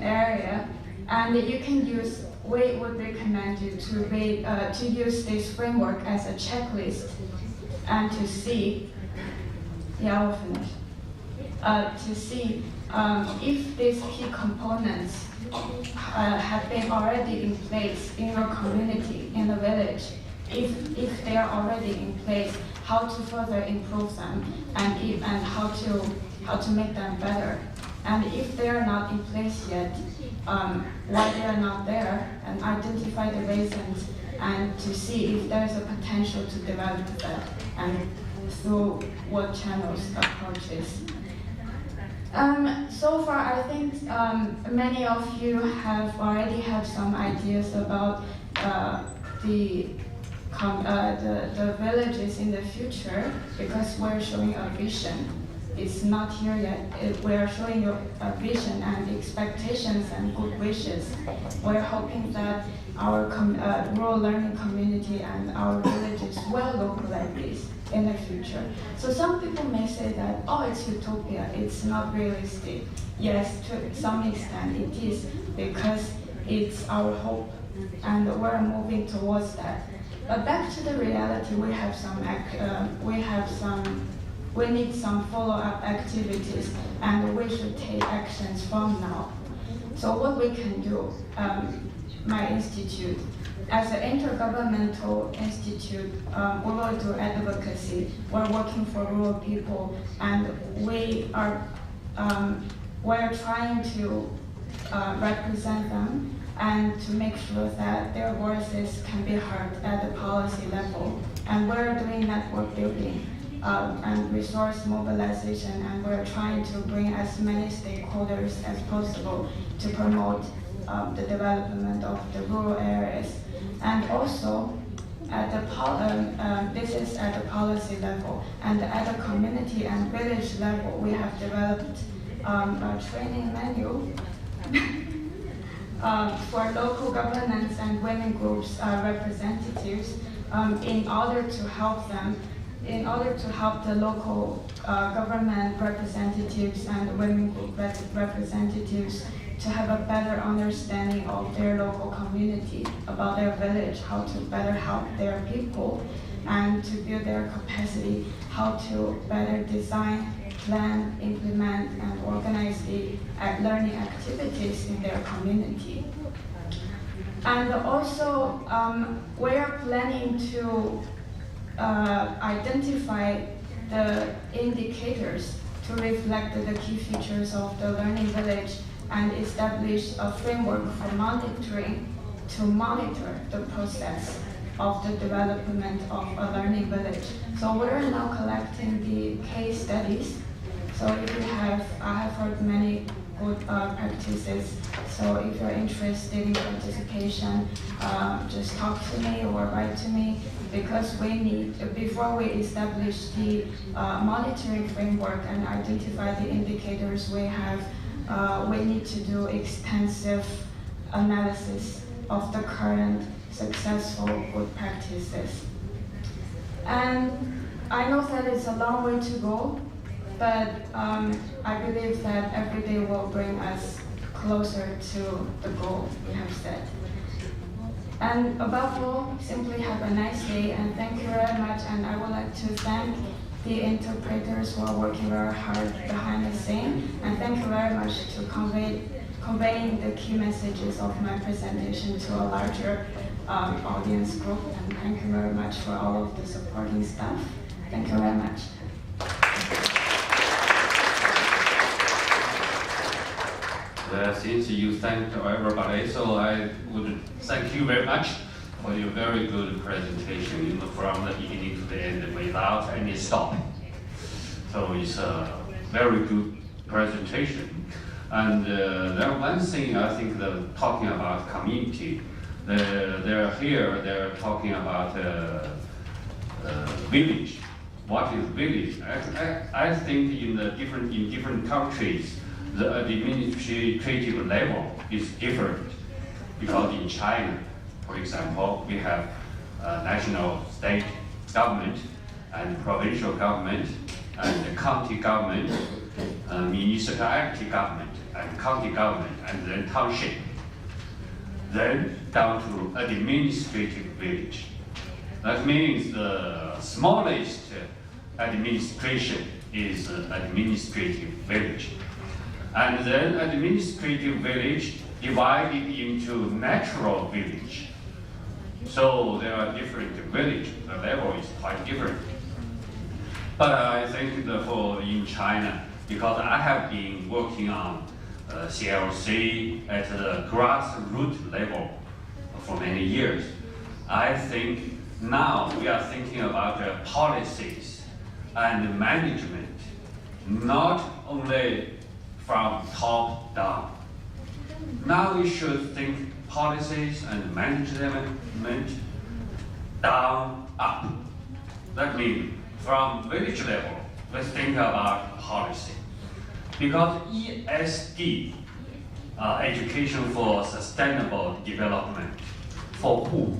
area, and you can use. We would recommend you to use this framework as a checklist and to see. Yeah, we'll finish. To see if these key components have been already in place in your community, in the village. If they are already in place, how to further improve them, and how to make them better. And if they are not in place yet, why they are not there, and identify the reasons, and to see if there is a potential to develop that, and through what channels, approaches. So far, I think many of you have already have some ideas about the villages in the future, because we're showing a vision. It's not here yet. We're showing you a vision and expectations and good wishes. We're hoping that our rural learning community and our villages will look like this in the future. So some people may say that, oh, it's utopia, it's not realistic. Yes, to some extent it is, because it's our hope and we're moving towards that. But back to the reality, we need some follow-up activities, and we should take actions from now. So what we can do, my institute, as an intergovernmental institute, we will do advocacy. We're working for rural people, and we're trying to represent them and to make sure that their voices can be heard at the policy level. And we're doing network building and resource mobilization, and we're trying to bring as many stakeholders as possible to promote the development of the rural areas. And also, this is at the policy level, and at the community and village level, we have developed a training manual for local governance and women groups representatives in order to help the local government representatives and women group representatives to have a better understanding of their local community, about their village, how to better help their people, and to build their capacity, how to better design, plan, implement, and organize the learning activities in their community. And also, we are planning to identify the indicators to reflect the key features of the learning village and establish a framework for monitoring to monitor the process of the development of a learning village. So we're now collecting the case studies. So I have heard many good practices. So if you're interested in participation, just talk to me or write to me, because we need, before we establish the monitoring framework and identify the indicators we need to do extensive analysis of the current successful good practices. And I know that it's a long way to go, but I believe that every day will bring us closer to the goal we have set. And above all, simply have a nice day, and thank you very much. And I would like to thank the interpreters who are working very hard behind the scene, and thank you very much to conveying the key messages of my presentation to a larger audience group. And thank you very much for all of the supporting staff. Thank you very much. Since you thanked everybody, so I would thank you very much for your very good presentation, from the beginning to the end without any stop. So it's a very good presentation. And there one thing I think that talking about community, they're talking about village. What is village? I think in different countries, the administrative level is different, because in China, for example, we have national state government and provincial government and the county government, municipality government, and county government, and then township, then down to administrative village. That means the smallest administration is administrative village. And then administrative village divided into natural village. So there are different villages. The level is quite different. But I think in China, because I have been working on CLC at the grassroots level for many years, I think now we are thinking about policies and management, not only from top down. Now we should think policies and management down up. That means from village level, let's think about policy. Because ESD, education for sustainable development, for who?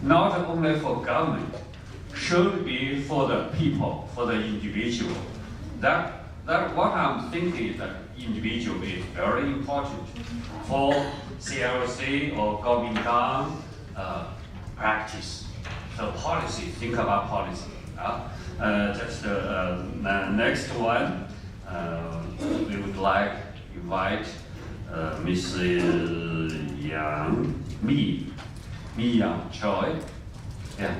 Not only for government, should be for the people, for the individual. That what I'm thinking is that individual is very important for CLC or Kominkan practice. So policy, think about policy. Just the next one, we would like to invite Miss Mi Yang Choi. Yeah.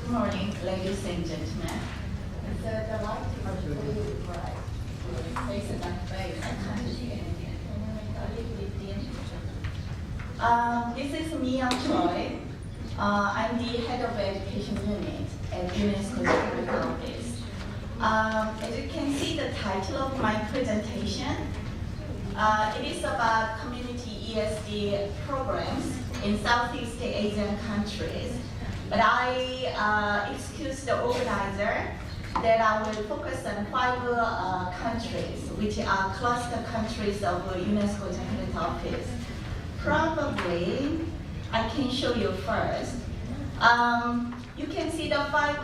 Good morning, ladies and gentlemen. It's a delight to be with This is Mi Yang Choi. I'm the head of education unit at UNESCO Secretary Office. As you can see, the title of my presentation, it is about community ESD programs in Southeast Asian countries. But I excuse the organizer that I will focus on 5 countries, which are cluster countries of UNESCO Secretary Office. Probably, I can show you first. You can see the 5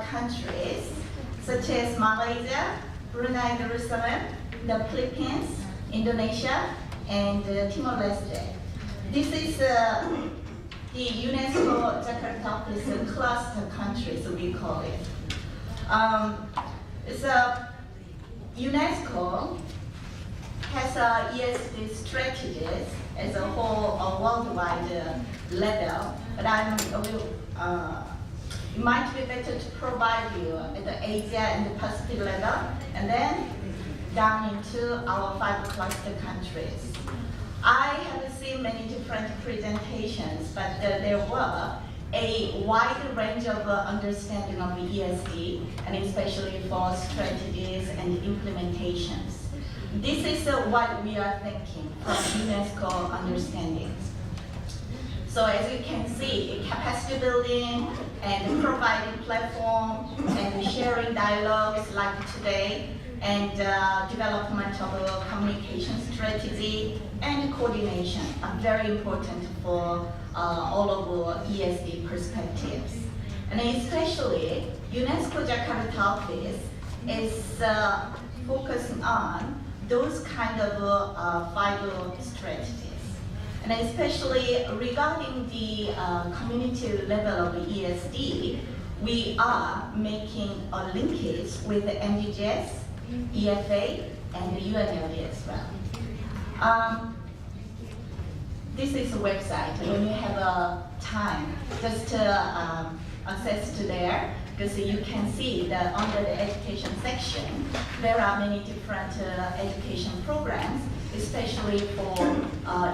countries, such as Malaysia, Brunei Darussalam, the Philippines, Indonesia, and Timor-Leste. This is the UNESCO Jakarta Office cluster countries, we call it. UNESCO has ESD strategies as a whole, a worldwide level, but it might be better to provide you at the Asia and the Pacific level, and then down into our 5 cluster countries. I have seen many different presentations, but there were a wide range of understanding of ESD, and especially for strategies and implementations. This is what we are thinking from UNESCO understandings. So as you can see, capacity building and providing platform and sharing dialogues like today, and development of a communication strategy and coordination are very important for all of our ESD perspectives. And especially, UNESCO Jakarta Office is focusing on those kind of 5 strategies. And especially regarding the community level of ESD, we are making a linkage with the MDGs, EFA, and the UNLD as well. This is a website. When you have time, just access to there, because you can see that under the education section, there are many different education programs, especially for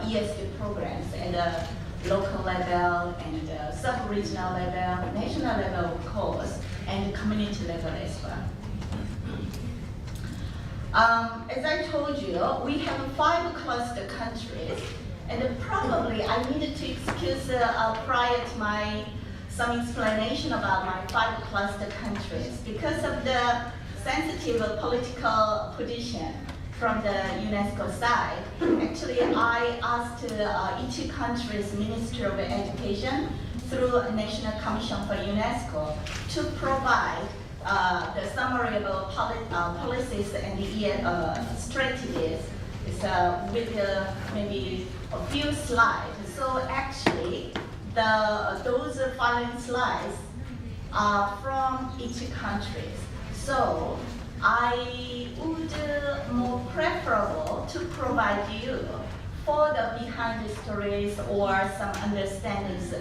ESD programs at the local level and sub-regional level, national level, of course, and community level as well. As I told you, we have 5 cluster countries, and probably I needed to excuse prior to some explanation about my 5 cluster countries because of the sensitive political position from the UNESCO side. Actually, I asked each country's Ministry of Education through a National Commission for UNESCO to provide the summary of policies and strategies with maybe a few slides. So actually, those following slides are from each country. So I would more preferable to provide you for the behind the stories or some understandings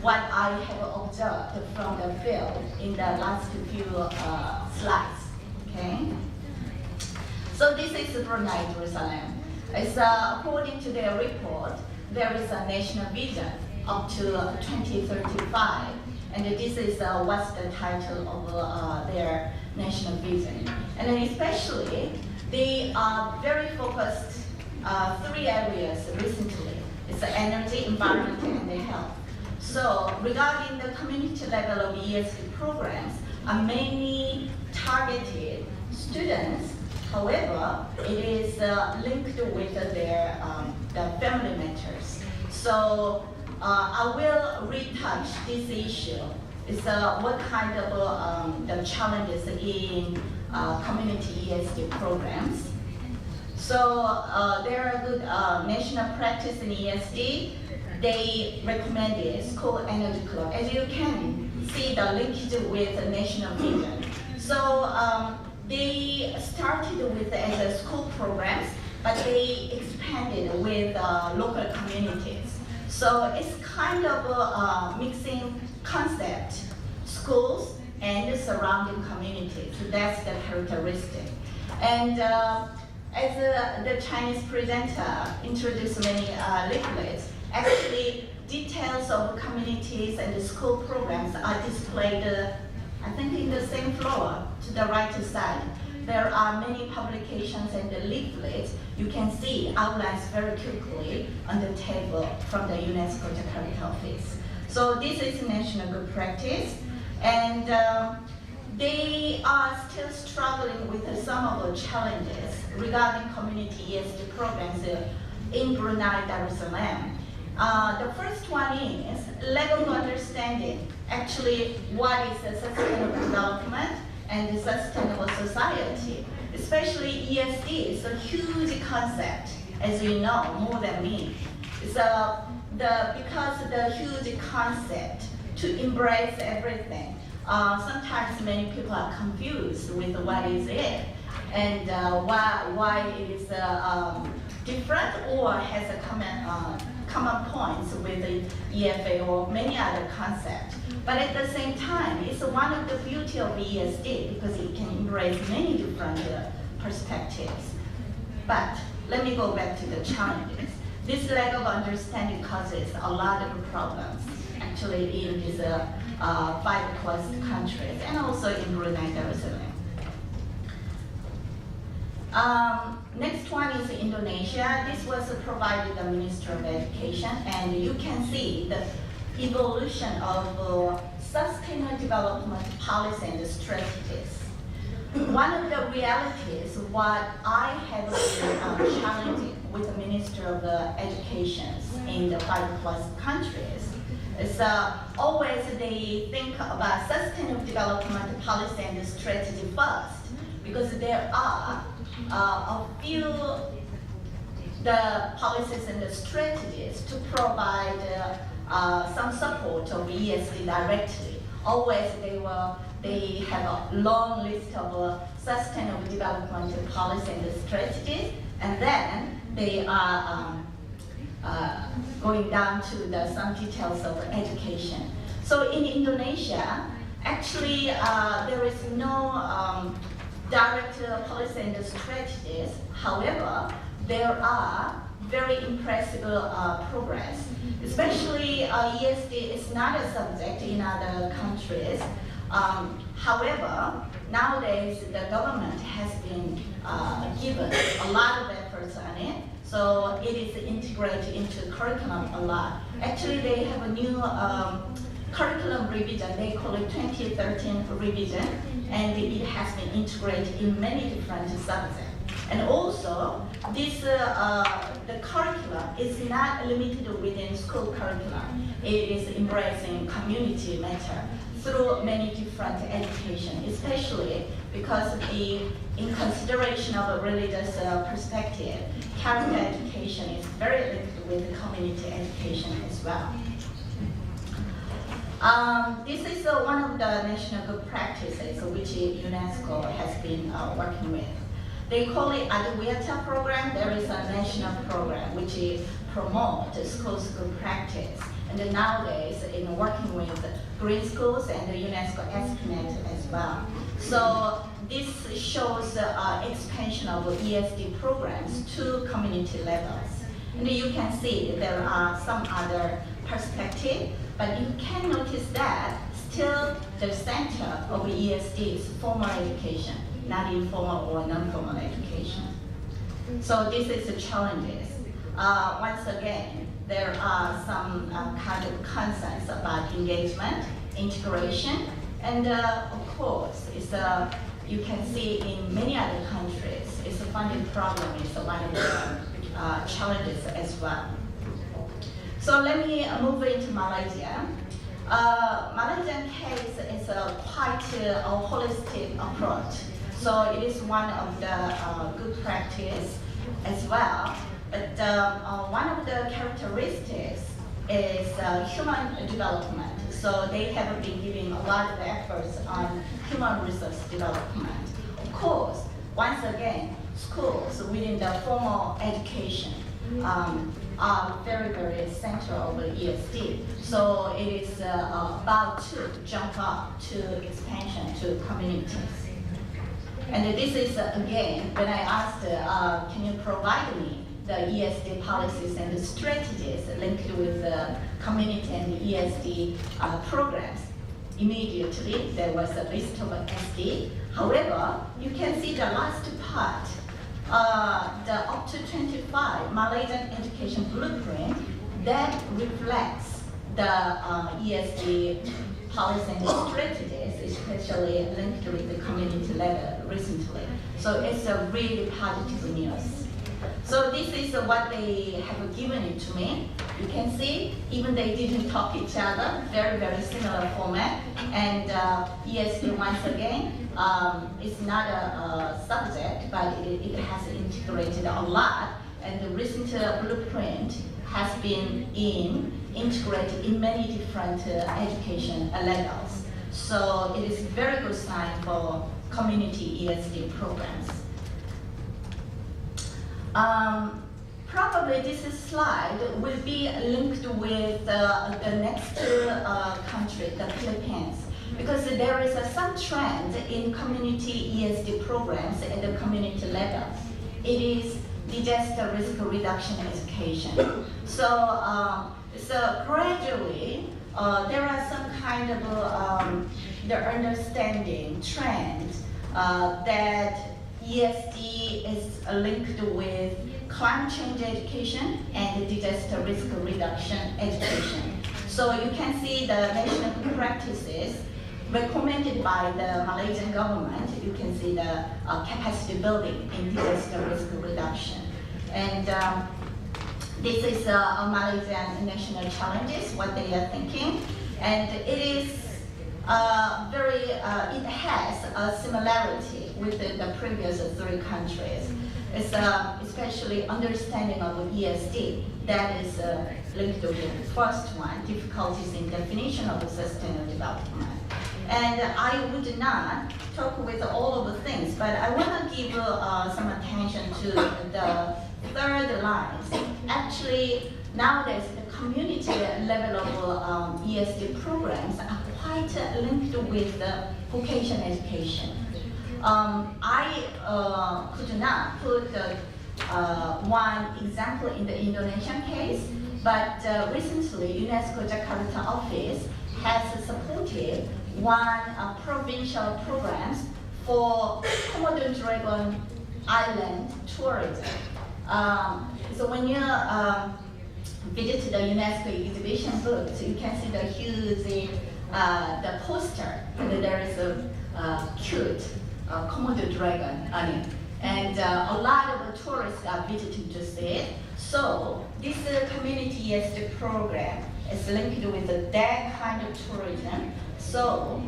what I have observed from the field in the last few slides. Okay. So this is Brunei, Jerusalem. It's according to their report, there is a national vision up to 2035, and this is what's the title of their national vision. And then especially, they are very focused 3 areas recently. It's the energy, environment, and the health. So regarding the community level of ESD programs are mainly targeted students. However, it is linked with their the family matters. So I will retouch this issue. It's what kind of the challenges in community ESD programs. So there are good national practice in ESD. They recommended school energy club. As you can see, the linkage with the national vision. So they started with as a school programs, but they expanded with local communities. So it's kind of a mixing concept, schools and the surrounding communities. So that's the characteristic. And as the Chinese presenter introduced many leaflets, actually details of communities and the school programs are displayed, I think, in the same floor to the right side. There are many publications and the leaflets. You can see outlines very quickly on the table from the UNESCO Jakarta office. So this is national good practice, and they are still struggling with some of the challenges regarding community ESD programs in Brunei, Darussalam. The first one is lack of understanding actually what is a sustainable development and a sustainable society. Especially ESD is a huge concept, as you know, more than me. So because the huge concept to embrace everything, sometimes many people are confused with what is it and why it is different or has a common points with the EFA or many other concepts. But at the same time, it's one of the beauty of ESD because it can embrace many different perspectives. But let me go back to the challenges. This lack of understanding causes a lot of problems, actually, in these 5 plus countries and also in Brunei, Darussalam. Next one is Indonesia. This was provided the Minister of Education, and you can see the evolution of sustainable development policy and strategies. One of the realities, what I have been challenging with the Minister of Education in the 5 plus countries is always they think about sustainable development policy and strategy first, because there are a few the policies and the strategies to provide some support of ESD directly. Always they have a long list of sustainable development policy and strategies, and then they are going down to some details of education. So in Indonesia, actually there is no direct policy and strategies. However, there are very impressive progress. Especially ESD is not a subject in other countries. However, nowadays the government has been given a lot of efforts on it. So it is integrated into curriculum a lot. Actually, they have a new curriculum revision. They call it 2013 revision, and it has been integrated in many different subjects. And also, this the curriculum is not limited within school curriculum. It is embracing community matter through many different education, especially because in consideration of a religious perspective, character education is very linked with community education as well. This is one of the national good practices which UNESCO has been working with. They call it Advaita program. There is a national program which promotes schools good practice. And nowadays, in working with green schools and the UNESCO Espionage as well. So this shows expansion of ESD programs to community levels. And you can see there are some other perspectives, but you can notice that still the center of ESD is formal education, not informal or non-formal education. So this is the challenges. Once again, there are some kind of concerns about engagement, integration, and of course, you can see in many other countries, it's a funding problem is one of the challenges as well. So let me move into Malaysia. Malaysian case is quite a holistic approach. So it is one of the good practice as well. But one of the characteristics is human development. So they have been giving a lot of efforts on human resource development. Of course, once again, schools within the formal education are very, very central of ESD. So it is about to jump up to expansion to communities. And this is, again, when I asked, can you provide me the ESD policies and the strategies linked with the community and the ESD programs, immediately there was a list of SD. However, you can see the last part, the up to 25 Malaysian education blueprint that reflects the ESD policy and strategies, especially linked with the community level recently. So it's a really positive news. So this is what they have given it to me. You can see, even they didn't talk each other, very, very similar format. And ESD, once again, is not a subject, but it has integrated a lot. And the recent blueprint has been integrated in many different education levels. So it is a very good sign for community ESD programs. Probably this slide will be linked with the next country, the Philippines, because there is some trend in community ESD programs at the community level. It is disaster risk reduction education. So gradually, there are some kind of the understanding trend that ESD is linked with climate change education and disaster risk reduction education. So you can see the national practices recommended by the Malaysian government. You can see the capacity building in disaster risk reduction. And this is Malaysian national challenges, what they are thinking. And it is it has a similarity with the previous three countries. It's especially understanding of ESD that is linked to the first one, difficulties in definition of sustainable development. And I would not talk with all of the things, but I want to give some attention to the third lines. Actually, nowadays the community level of ESD programs are quite linked with the vocational education. I could not put one example in the Indonesian case, but recently UNESCO Jakarta office has supported one provincial programs for Komodo Dragon Island tourism. So when you visit the UNESCO exhibition booth, you can see the huge the poster, and there is a cute Komodo dragon on it. And a lot of tourists are visiting to see it. So this community ESD program is linked with that kind of tourism. So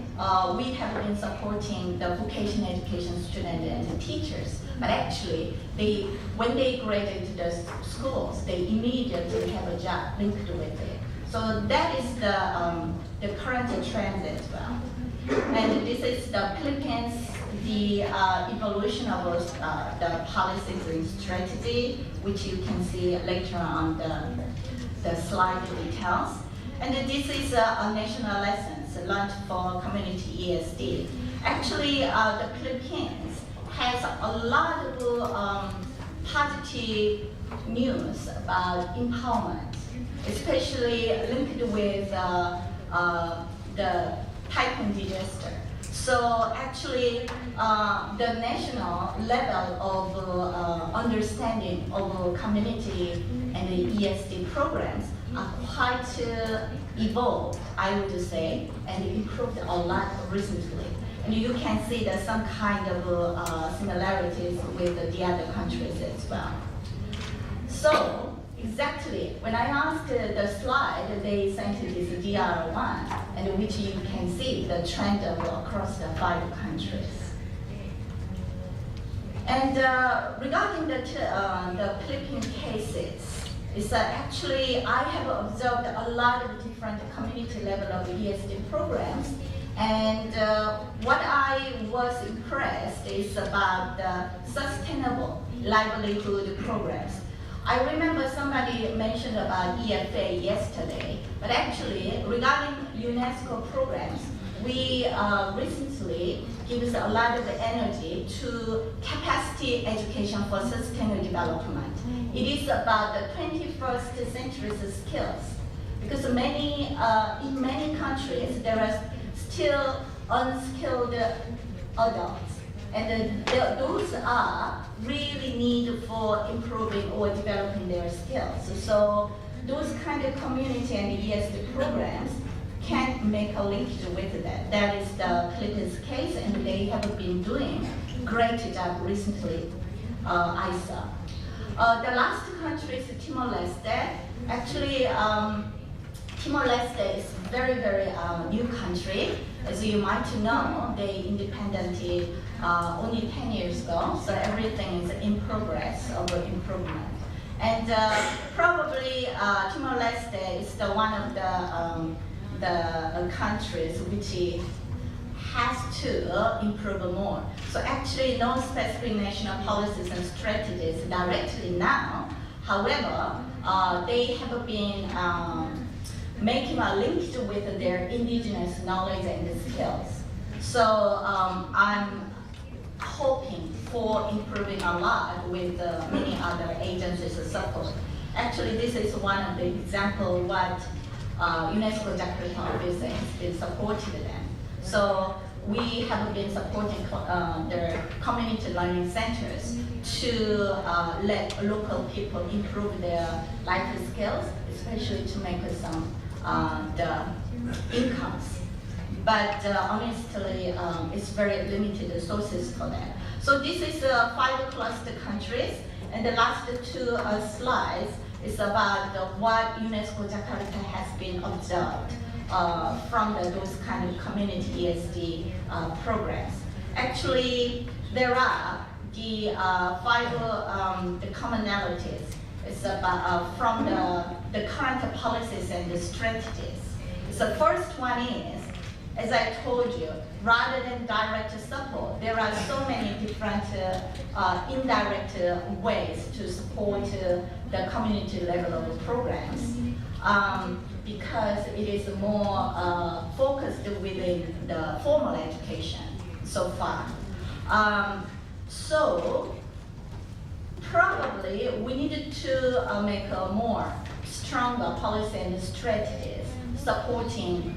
we have been supporting the vocational education students and the teachers. But actually, when they graduate the schools, they immediately have a job linked with it. So that is the current trend as well. And this is the Philippines, the evolution of the policies and strategy, which you can see later on the slide details. And this is a national lessons learned for community ESD. Actually, the Philippines has a lot of positive news about empowerment, especially linked with the Typhoon disaster. So actually, the national level of understanding of community and the ESD programs are quite evolved, I would say, and improved a lot recently. And you can see there's some kind of similarities with the other countries as well. So exactly, when I asked the slide, they sent this DR1, and which you can see the trend of across the 5 countries. And regarding the Philippine cases, is actually I have observed a lot of different community level of ESD programs. And what I was impressed is about the sustainable livelihood programs. I remember somebody mentioned about EFA yesterday, but actually regarding UNESCO programs, we recently give us a lot of energy to capacity education for sustainable development. It is about the 21st century's skills, because in many countries there are still unskilled adults. And those are really need for improving or developing their skills. So those kind of community and ESD programs can make a link with that. That is the Philippines case, and they have been doing great job recently, I saw. The last country is Timor-Leste. Actually, Timor-Leste is very, very new country. As you might know, they independently only 10 years ago, so everything is in progress of improvement. And probably Timor-Leste is one of the countries which has to improve more. So actually, no specific national policies and strategies directly now. However, they have been making a link with their indigenous knowledge and skills. So I'm hoping for improving a lot with many other agencies' support. Actually, this is one of the examples what UNESCO Jakarta office has been supporting them. So we have been supporting their community learning centers to let local people improve their life skills, especially to make some the incomes. But honestly, it's very limited sources for that. So this is 5 cluster countries, and the last 2 slides is about what UNESCO Jakarta has been observed from those kind of community ESD programs. Actually, there are the 5 the commonalities. It's about from the current policies and the strategies. So the first one is, as I told you, rather than direct support, there are so many different indirect ways to support the community level of programs, because it is more focused within the formal education so far. So probably we needed to make a more stronger policy and strategies supporting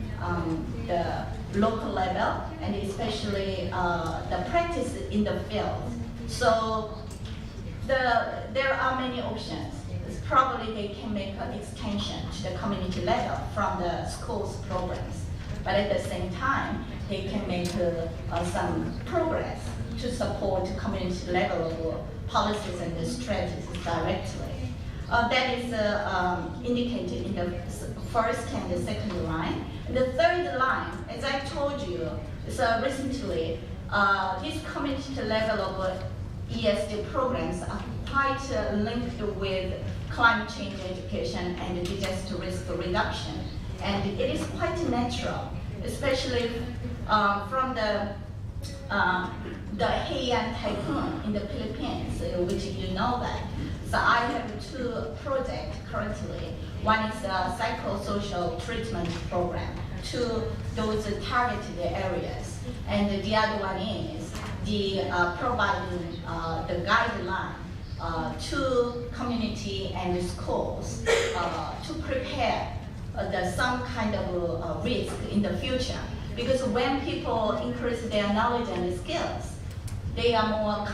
the local level, and especially the practice in the field. So there are many options. it's probably they can make an extension to the community level from the school's programs. But at the same time, they can make some progress to support community level policies and strategies directly. That is indicated in the first and the second line. The third line, as I told you, is recently these community level of ESD programs are quite linked with climate change education and disaster risk reduction. And it is quite natural, especially from the Haiyan typhoon in the Philippines, which you know that. So I have two projects currently. One is a psychosocial treatment program to those targeted areas. And the other one is the providing the guideline to community and schools to prepare some kind of risk in the future. Because when people increase their knowledge and skills, they are more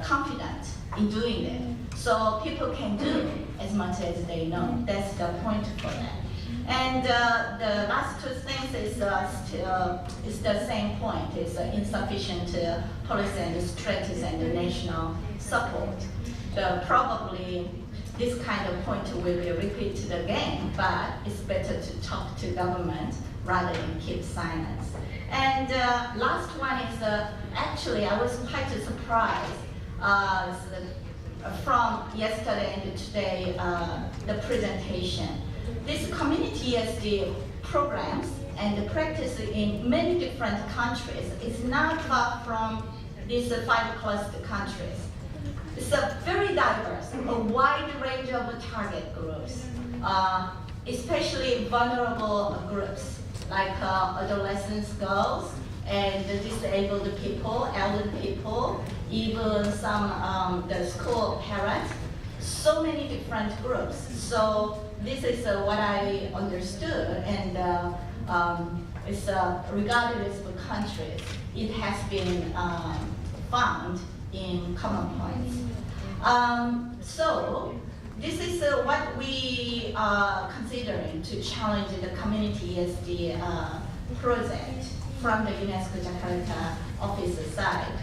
confident in doing it. So people can do as much as they know. That's the point for that. And the last two things is the same point. It's insufficient policy and strategies and national support. Probably this kind of point will be repeated again, but it's better to talk to government rather than keep silence. And last one is actually I was quite surprised from yesterday and today the presentation. These community ESD programs and practice in many different countries is not far from these 5 cluster countries. It's a very diverse, a wide range of target groups, especially vulnerable groups like adolescents, girls, and disabled people, elderly people, even some the school parents. So many different groups. So this is what I understood, and it's regardless of countries, it has been found in common points. So this is what we are considering to challenge the community ESD project from the UNESCO Jakarta office side.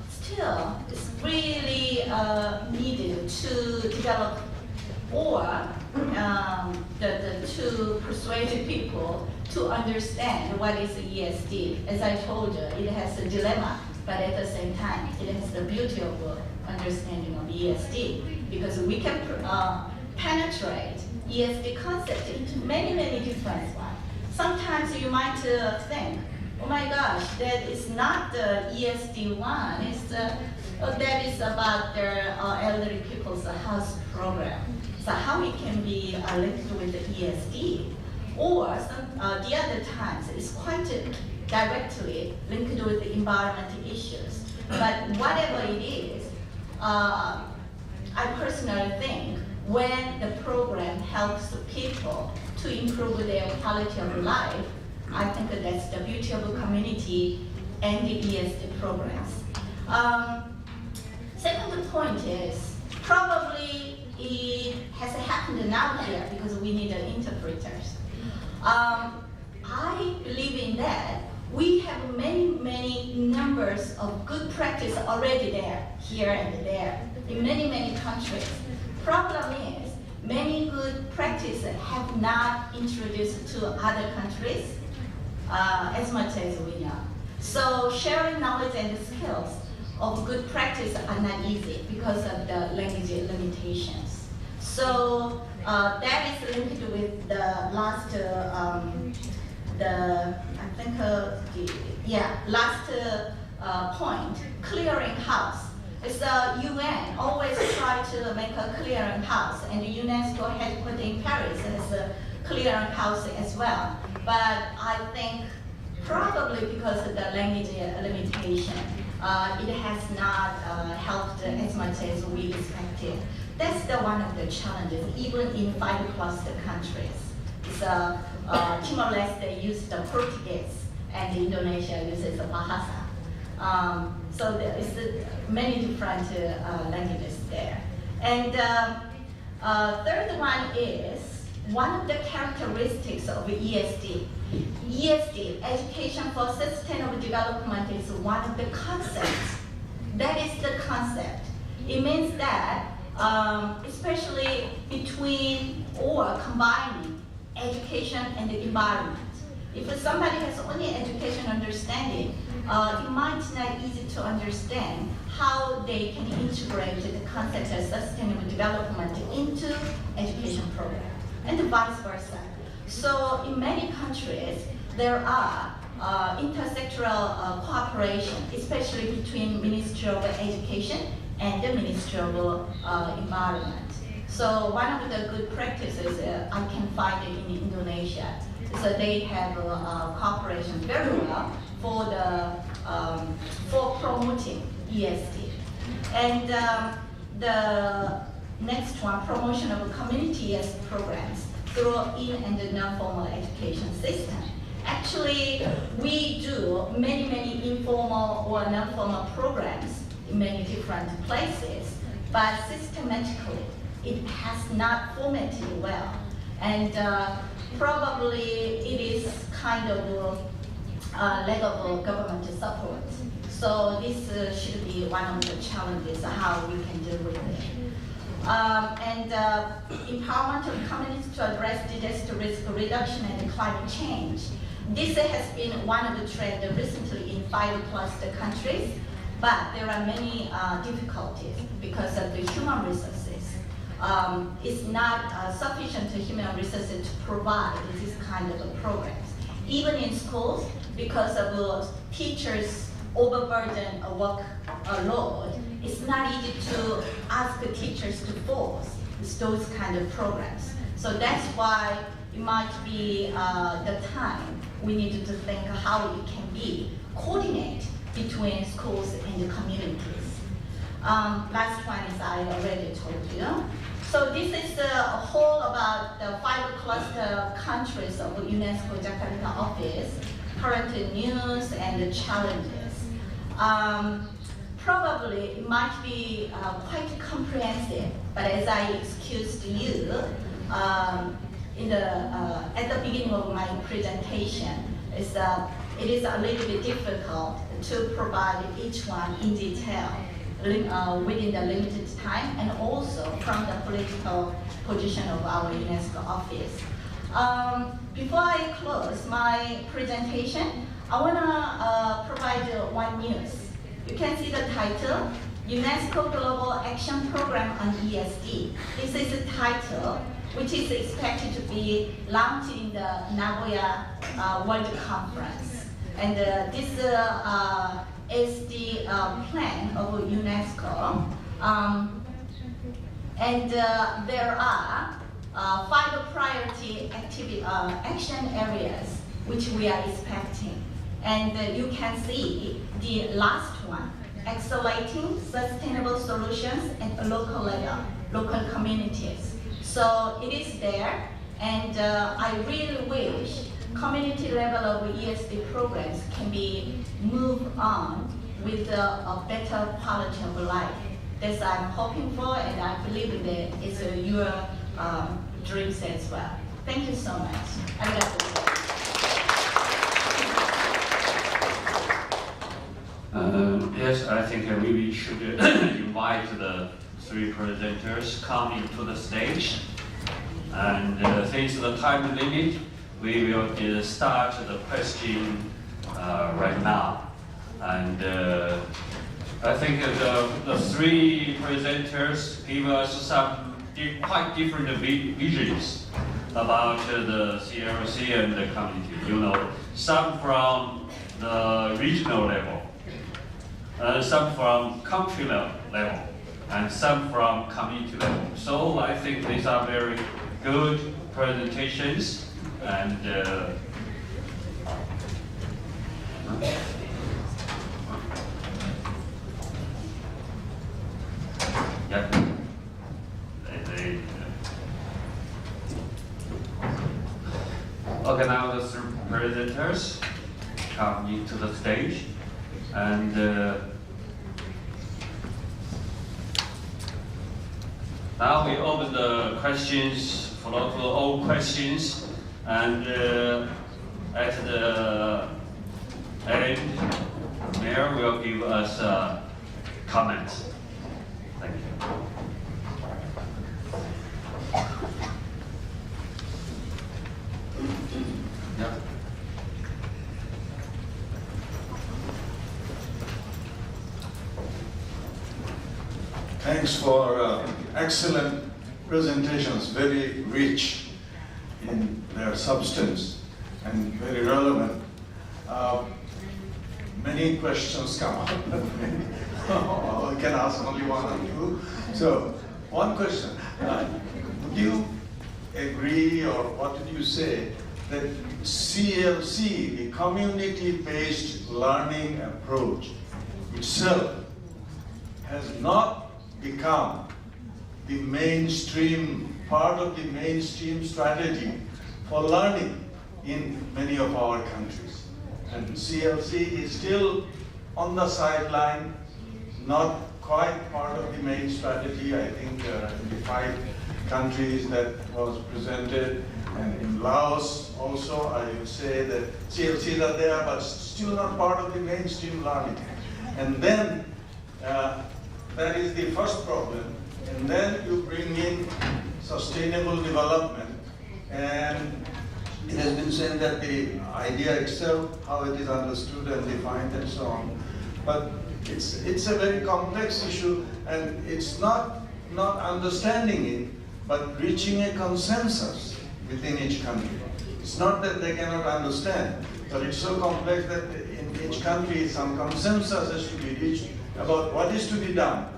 Still, it's really needed to develop or to persuade people to understand what is ESD. As I told you, it has a dilemma, but at the same time, it has the beauty of understanding of ESD, because we can penetrate ESD concept into many, many different ones. Sometimes you might think, oh my gosh, that is not the ESD one, it's that is about their elderly people's house program. So how it can be linked with the ESD, or the other times it's quite directly linked with the environmental issues. But whatever it is, I personally think when the program helps people to improve their quality of life, I think that's the beauty of a community and the ESD programs. Second point is probably it has happened now here because we need interpreters. I believe in that. We have many numbers of good practice already there, here and there, in many countries. Problem is, many good practices have not introduced to other countries as much as we know. So sharing knowledge and skills of good practice are not easy because of the language limitations. So that is linked with the last, last point, clearing house. It's the UN always try to make a clearing house, and the UNESCO headquarters in Paris has a clearing house as well. But I think probably because of the language limitation, it has not helped as much as we expected. That's the one of the challenges, even in 5 cluster countries. So Timor-Leste used the Portuguese, and Indonesia uses the Bahasa. So there is many different languages there. And third one is one of the characteristics of ESD. ESD, Education for Sustainable Development, is one of the concepts. That is the concept. It means that, especially between or combining education and the environment. If somebody has only education understanding, it might not easy to understand how they can integrate the concept of sustainable development into education program, and vice versa. So in many countries, there are intersectoral cooperation, especially between Ministry of Education and the Ministry of Environment. So one of the good practices I can find it in Indonesia. So they have cooperation very well for the for promoting ESD. And the next one, promotion of community ESD programs through in and non-formal education system. Actually, we do many informal or non-formal programs in many different places, but systematically, it has not formatted well. And probably it is kind of lack of government support. So this should be one of the challenges how we can deal with it. Empowerment of communities to address disaster risk reduction and climate change. This has been one of the trends recently in 5 cluster countries, but there are many difficulties because of the human resources. It's not sufficient human resources to provide this kind of programs. Even in schools, because of teachers' overburden workload, it's not easy to ask the teachers to force those kind of programs. So that's why it might be the time we need to think how it can be coordinate between schools and the communities. Last one is I already told you. So this is the whole about the 5 cluster countries of UNESCO Jakarta office, current news and the challenges. Probably it might be quite comprehensive, but as I excused you in the at the beginning of my presentation, it is a little bit difficult to provide each one in detail within the limited time, and also from the political position of our UNESCO office. Before I close my presentation, I want to provide one news. You can see the title, UNESCO Global Action Program on ESD. This is a title which is expected to be launched in the Nagoya World Conference. And this is the plan of UNESCO. There are 5 priority action areas which we are expecting. And you can see the last one, accelerating sustainable solutions at local level, local communities. So it is there, and I really wish community level of ESD programs can be moved on with a better quality of life. That's what I'm hoping for, and I believe that it's your dreams as well. Thank you so much. Yes, I think we should invite the 3 presenters come into the stage. And since the time limit, we will start the question right now. And I think the 3 presenters give us some quite different visions about the CLC and the community. You know, some from the regional level, some from country level, and some from community level. So I think these are very good presentations, and yeah. Okay, now the 3 presenters come into the stage, and Now we open the questions, follow to all questions, and at the end, Mayor will give us comments. Thank you. Yeah. Thanks for excellent presentations, very rich in their substance and very relevant. Many questions come up. I can ask only one or two. So, one question. Would you agree, or what did you say, that CLC, the community-based learning approach itself, has not become the mainstream, part of the mainstream strategy for learning in many of our countries? And CLC is still on the sideline, not quite part of the main strategy. I think in the 5 countries that was presented, and in Laos also, I would say that CLCs are there, but still not part of the mainstream learning. And then, that is the first problem. And then you bring in sustainable development, and it has been said that the idea itself, how it is understood and defined and so on. But it's a very complex issue, and it's not understanding it, but reaching a consensus within each country. It's not that they cannot understand, but it's so complex that in each country some consensus has to be reached about what is to be done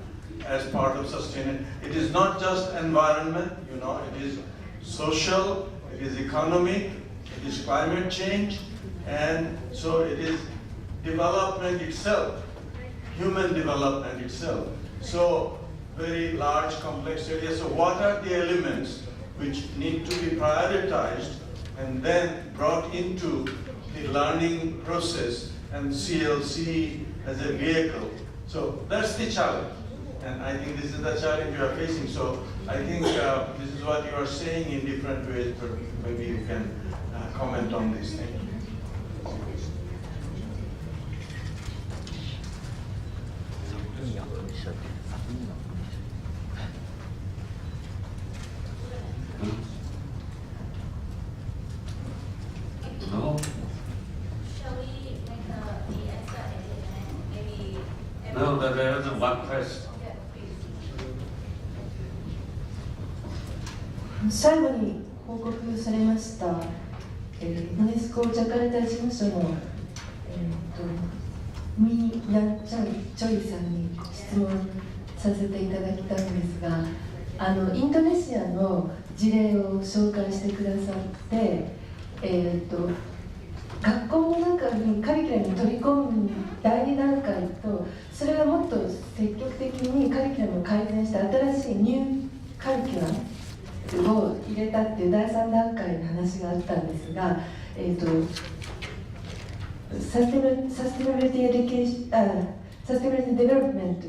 as part of sustainability. It is not just environment, you know, it is social, it is economy, it is climate change, and so it is development itself, human development itself. So very large, complex area. So what are the elements which need to be prioritized and then brought into the learning process and CLC as a vehicle? So that's the challenge. And I think this is the challenge you are facing. So I think this is what you are saying in different ways, but maybe you can comment on this thing. No? Shall we make the answer and maybe? No, there is one question. Okay, please. 最後に報告されました、ユネスコジャカルタ事務所の、ミー・ヤン・チョイさんに質問させていただきたいんですが、インドネシアの事例を紹介してくださって、学校の中にカリキュラムに取り込む第2段階と、それがもっと積極的にカリキュラムを改善した新しいニューカリキュラムを入れたっていう第3段階の話があったんですが、サステナビリティデベロップメント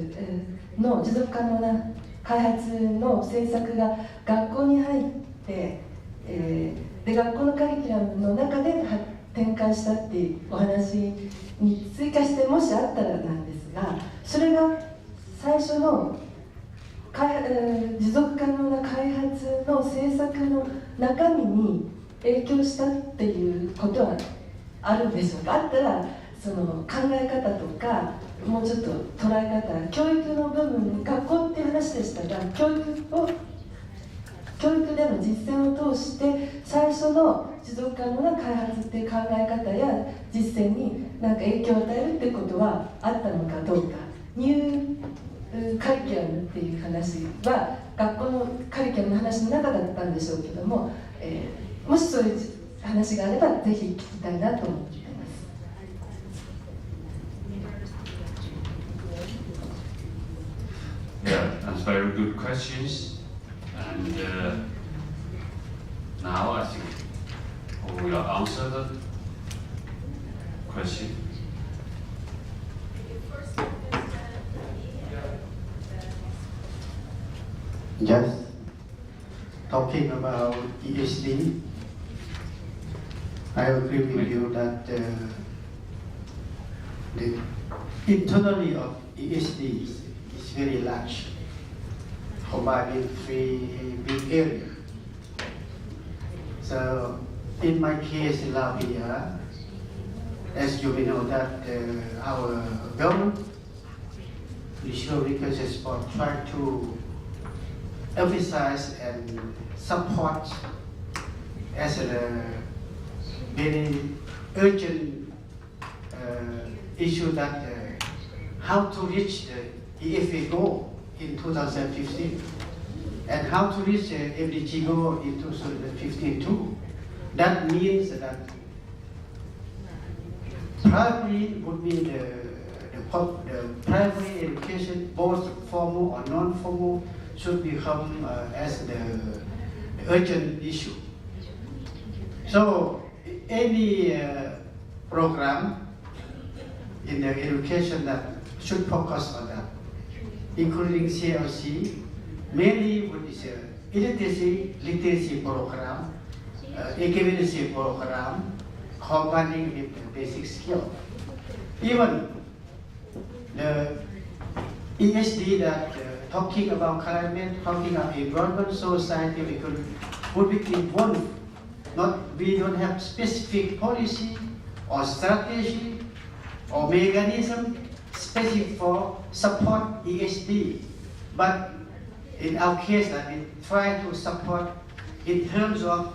の持続可能な開発の政策が学校に入って、で学校のカリキュラムの中で展開したっていうお話に追加してもしあったらなんですが、それが最初の持続可能な開発の政策の中身に影響したっていうことはあるんでしょうか。あったらその考え方とかもうちょっと捉え方、教育の部分、学校っていう話でしたが、教育での実践を通して最初の持続可能な開発っていう考え方や実践に何か影響を与えるってことはあったのかどうか。ニューカリキュラムっていう話は学校のカリキュラムの話の中だったんでしょうけども、もしそういう話があればぜひ聞きたいなと思っています。Yeah, that's very good questions. And now I think we will answer the question. just talking about ESD, I agree with you that the internally of ESD is very large, combining 3 big areas. So in my case in Latvia, as you may know that our government, Digital Education Sport, try to emphasize and support as a very urgent issue that how to reach the EFA goal in 2015 and how to reach the MDG goal in 2015 too. That means that primary would be the primary education, both formal or non-formal, should become as the urgent issue. So any program in the education that should focus on that, including CLC, mainly what is literacy program, equivalency program, combining with the basic skill. Even the ESD that talking about climate, talking about environment, society, would be involved. We don't have specific policy or strategy or mechanism specific for support ESD. But in our case, we try to support in terms of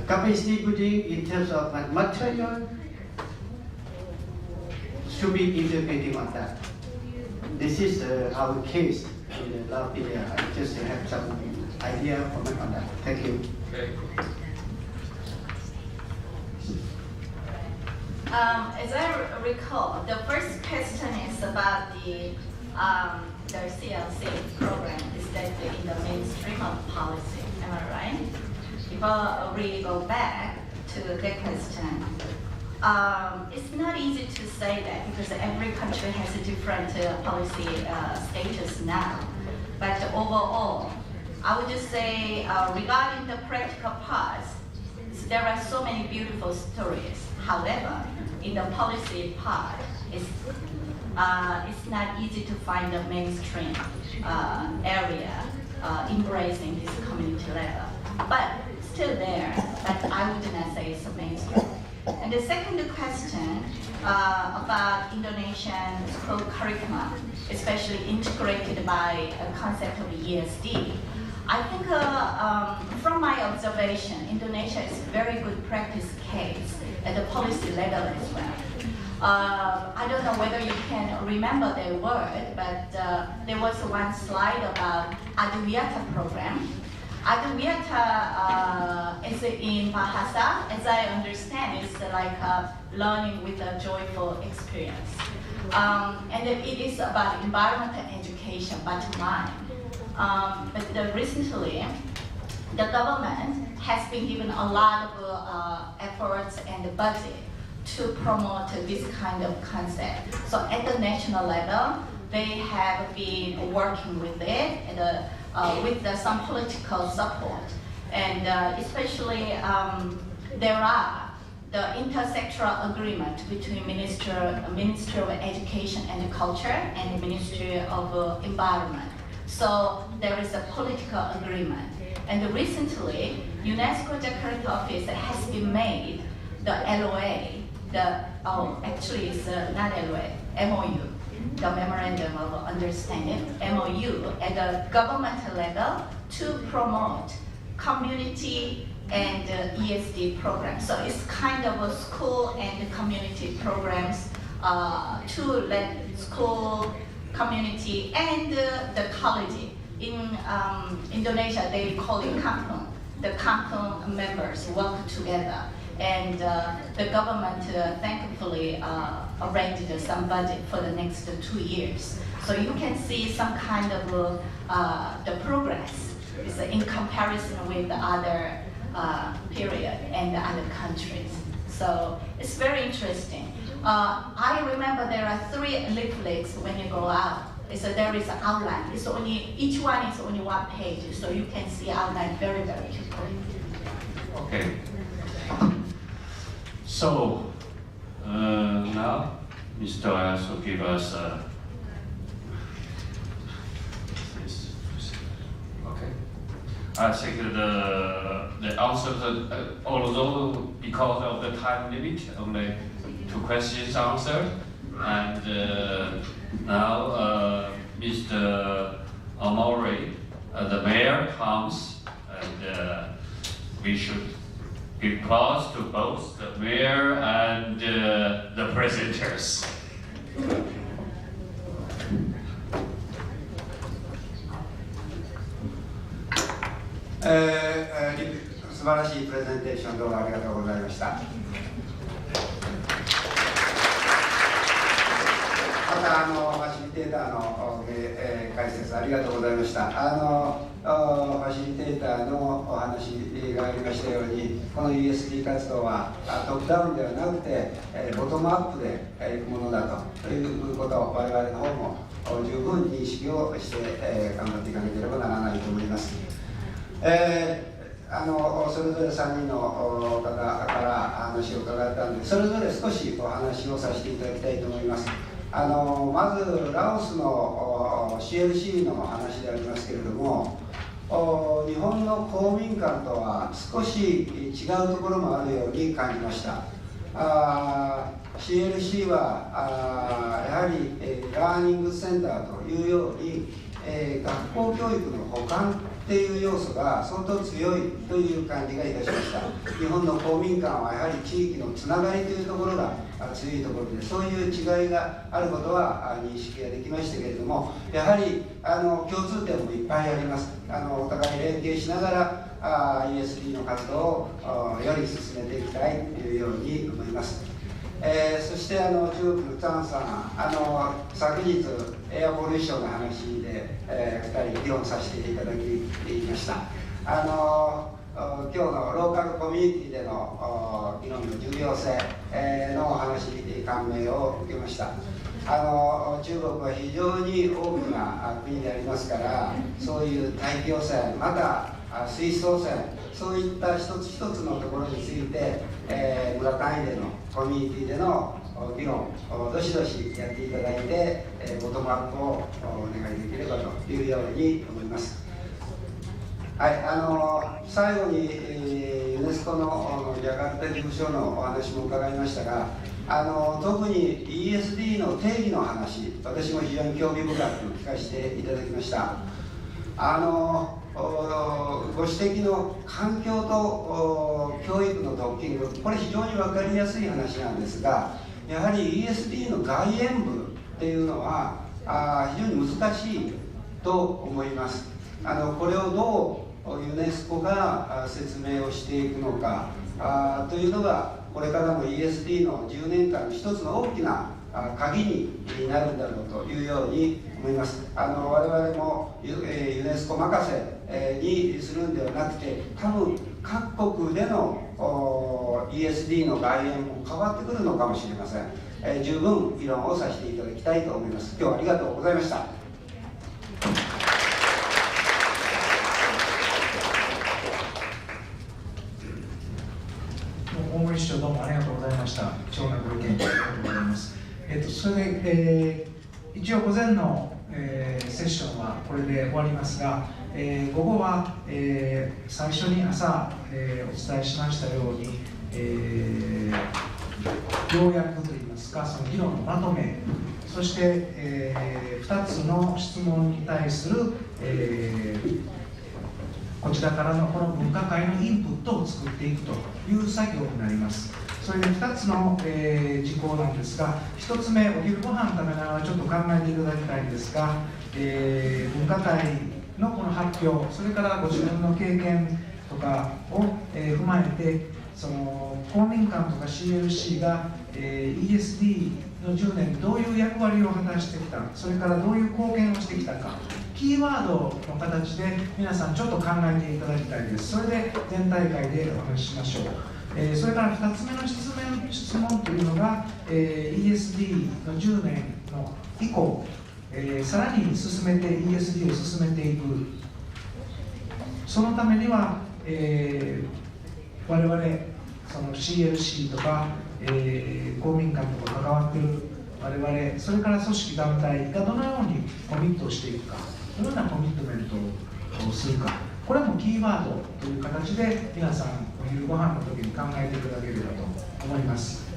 capacity building, in terms of material, should be integrating on that. This is our case in Latvia. I just have some idea, comment on that. Thank you. Okay. As I recall, the first question is about the CLC program is that in the mainstream of policy. Am I right? If I really go back to that question, it's not easy to say that because every country has a different policy status now. But overall, I would just say regarding the practical parts, there are so many beautiful stories. However, in the policy part, it's not easy to find a mainstream area embracing this community level. But still there, but I would not say it's a mainstream. And the second question about Indonesian school curriculum, especially integrated by a concept of ESD. I think from my observation, Indonesia is a very good practice case at the policy level as well. I don't know whether you can remember the word, but there was one slide about Adiwiyata program. Adiwiyata is in Bahasa, as I understand, it's like learning with a joyful experience. And it is about environmental education, bottom line. But recently, the government has been given a lot of efforts and budget to promote this kind of concept. So at the national level, they have been working with it and with some political support. And especially there are the intersectoral agreement between Ministry of Education and Culture and Ministry of Environment. So there is a political agreement. And recently, UNESCO Jakarta office has been made the LOA, actually it's not LOA, MOU, the Memorandum of Understanding, MOU, at the governmental level to promote community and ESD programs. So it's kind of a school and community programs to let school, community, and the college. In Indonesia, they call it kampung. The kampung members work together. And the government thankfully arranged some budget for the next 2 years. So you can see some kind of the progress is in comparison with the other period and the other countries. So it's very interesting. I remember there are 3 leaflets when you go out there is an outline. It's only, each one is only one page, so you can see outline very, very quickly. Okay. So now Mr. Ayas will give us this. Okay. I think the answers, although because of the time limit, only 2 questions answered, and now Mr. Amori, the mayor, comes, and we should give applause to both the mayor and the presenters. 素晴らしいプレゼンテーションどうもありがとうございました。またファシリテーターの、解説ありがとうございました。ファシリテーターのお話がありましたように、この ESD 活動はトップダウンではなくて、ボトムアップでいくものだということを我々の方も十分認識をして、頑張っていかなければならないと思います。それぞれ3人の方から話を伺ったので、それぞれ少しお話をさせていただきたいと思います。まずラオスの CLC の話でありますけれども、日本の公民館とは少し違うところもあるように感じました。CLC はやはりラーニングセンターというように学校教育の補完っていう要素が相当強いという感じがいたしました。日本の公民館はやはり地域のつながりというところが強いところで、そういう違いがあることは認識ができましたけれども、やはり共通点もいっぱいあります。お互い連携しながらESD の活動をより進めていきたいというように思います。そして中国のチャンさん、昨日エアポリューションの話で、2人議論させていただきました。今日のローカルコミュニティでの議論の重要性のお話に感銘を受けました。中国は非常に大きな国でありますから、そういう大気汚染、また水質汚染、そういった一つ一つのところについて、村単位でのコミュニティでの議論をどしどしやっていただいて、ボトムアップをお願いできればというように思います。はい、最後に、ユネスコのジャカルタ事務所のお話も伺いましたが、特に ESD の定義の話、私も非常に興味深く聞かせていただきました。ご指摘の環境と教育のドッキング、これ非常に分かりやすい話なんですが、やはり ESD の外縁部っていうのは非常に難しいと思います。これをどうユネスコが説明をしていくのかというのが、これからの ESD の10年間の一つの大きな鍵になるんだろうというように思います。我々もユネスコ任せにするんではなくて、多分各国でのESD の外縁も変わってくるのかもしれません。十分議論をさせていただきたいと思います。今日はありがとうございました。大森市長、どうもありがとうございました。貴重なご意見ありがとうございます。それで、一応午前の、セッションはこれで終わりますが、午後は、最初に朝、お伝えしましたように、要約といいますか、その議論のまとめ、そして、2つの質問に対する、こちらからのこの分科会のインプットを作っていくという作業になります。それで2つの、事項なんですが、1つ目、お昼ご飯食べながらちょっと考えていただきたいんですが、分科会のこの発表、それからご自分の経験とかを、踏まえて、その公民館とか CLC が、ESD の10年にどういう役割を果たしてきた、それからどういう貢献をしてきたか、キーワードの形で皆さんちょっと考えていただきたいです。それで全大会でお話ししましょう。それから2つ目の質問というのが、ESD の10年の以降さらに進めて ESG を進めていく、そのためには、我々その CLC とか、公民館とか関わっている我々、それから組織団体がどのようにコミットをしていくか、どのようなコミットメントをするか、これもキーワードという形で皆さんお昼ご飯の時に考えていただければと思います。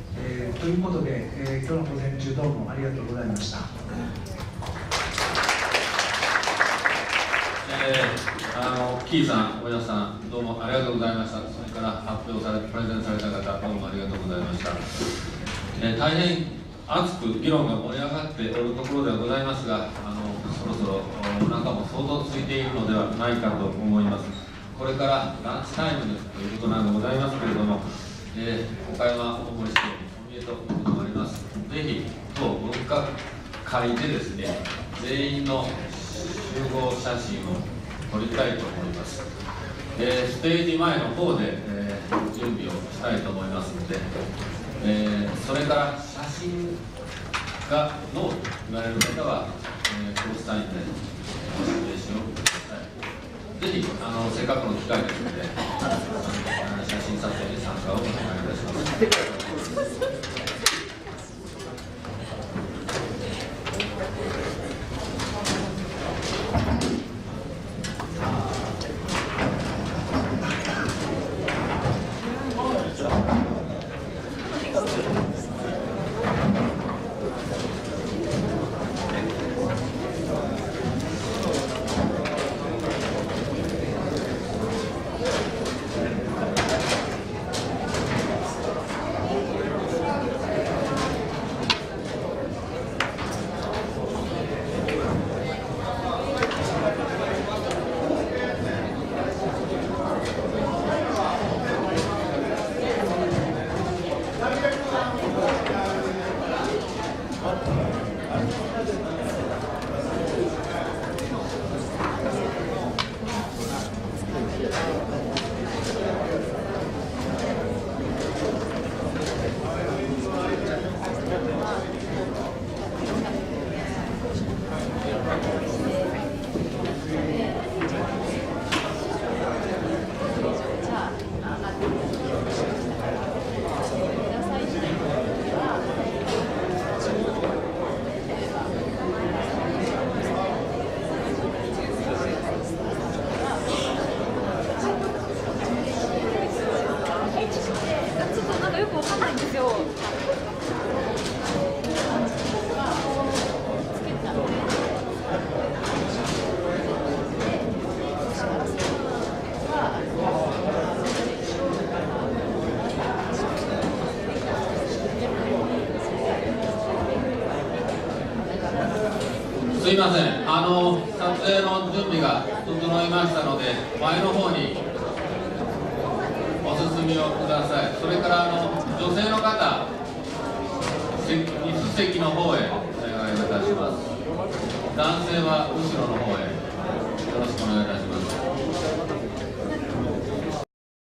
ということで、今日の午前中どうもありがとうございました。キーさん、大家さん、どうもありがとうございました。それから発表されて、プレゼンされた方、どうもありがとうございました。大変熱く議論が盛り上がっておるところではございますが、そろそろお腹も相当空いているのではないかと思います。これからランチタイムですということなんでございますけれども、岡山大森市長お見えということもあります。ぜひ当文化会でですね、全員の集合写真を撮りたいと思います。ステージ前の方で、準備をしたいと思いますので、それから写真がノーと言われる方は、コースタインでご指名しようください。ぜひせっかくの機会ですので、写真撮影に参加をお願いいたします。すいません、撮影の準備が整いましたので、前の方にお進みをください。それから女性の方、椅子席の方へお願いいたします。男性は後ろの